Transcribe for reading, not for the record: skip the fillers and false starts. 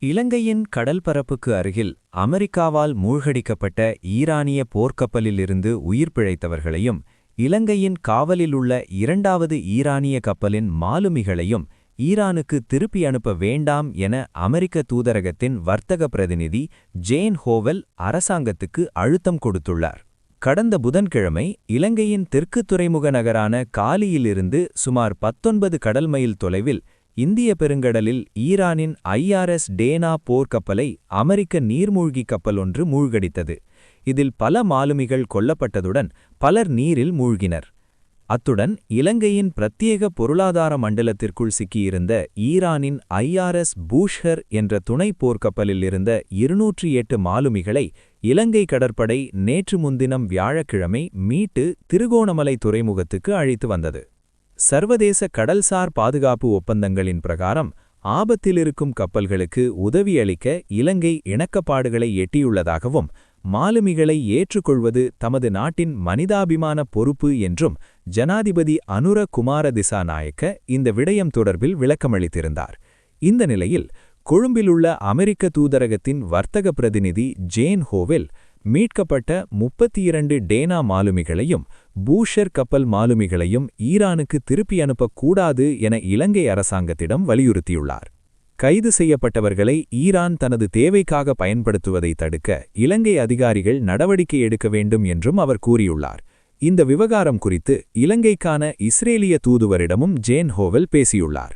இலங்கையின் கடல்பரப்புக்கு அருகில் அமெரிக்காவால் மூழ்கடிக்கப்பட்ட ஈரானிய போர்க்கப்பலிலிருந்து உயிர் பிழைத்தவர்களையும், இலங்கையின் காவலிலுள்ள இரண்டாவது ஈரானிய கப்பலின் மாலுமிகளையும் ஈரானுக்கு திருப்பி அனுப்ப வேண்டாம் என அமெரிக்க தூதரகத்தின் வர்த்தக பிரதிநிதி ஜேன் ஹோவெல் அரசாங்கத்துக்கு அழுத்தம் கொடுத்துள்ளார். கடந்த புதன்கிழமை இலங்கையின் தெற்கு துறைமுக நகரான காலியிலிருந்து சுமார் 19 கடல் மைல் தொலைவில் இந்திய பெருங்கடலில் ஈரானின் IRS டேனா போர்க்கப்பலை அமெரிக்க நீர்மூழ்கி கப்பல் ஒன்று மூழ்கடித்தது. இதில் பல மாலுமிகள் கொல்லப்பட்டதுடன் பலர் நீரில் மூழ்கினர். அத்துடன் இலங்கையின் பிரத்யேக பொருளாதார மண்டலத்திற்குள் சிக்கியிருந்த ஈரானின் IRS பூஷ்ஹர் என்ற துணை போர்க்கப்பலில் இருந்த 208 மாலுமிகளை இலங்கை கடற்படை நேற்று முன்தினம் வியாழக்கிழமை மீட்டு திருகோணமலை துறைமுகத்துக்கு அழைத்து வந்தது. சர்வதேச கடல்சார் பாதுகாப்பு ஒப்பந்தங்களின் பிரகாரம் ஆபத்திலிருக்கும் கப்பல்களுக்கு உதவியளிக்க இலங்கை இணக்கப்பாடுகளை எட்டியுள்ளதாகவும், மாலுமிகளை ஏற்றுக்கொள்வது தமது நாட்டின் மனிதாபிமான பொறுப்பு என்றும் ஜனாதிபதி அனுர குமார திசாநாயக்க இந்த விடயம் தொடர்பில் விளக்கமளித்திருந்தார். இந்த நிலையில் கொழும்பிலுள்ள அமெரிக்க தூதரகத்தின் வர்த்தக பிரதிநிதி ஜேன் ஹோவெல் மீட்கப்பட்ட 32 டேனா மாலுமிகளையும் பூஷர் கப்பல் மாலுமிகளையும் ஈரானுக்கு திருப்பி அனுப்பக்கூடாது என இலங்கை அரசாங்கத்திடம் வலியுறுத்தியுள்ளார். கைது செய்யப்பட்டவர்களை ஈரான் தனது தேவைக்காக பயன்படுத்துவதை தடுக்க இலங்கை அதிகாரிகள் நடவடிக்கை எடுக்க வேண்டும் என்றும் அவர் கூறியுள்ளார். இந்த விவகாரம் குறித்து இலங்கைக்கான இஸ்ரேலிய தூதுவரிடமும் ஜேன் ஹோவெல் பேசியுள்ளார்.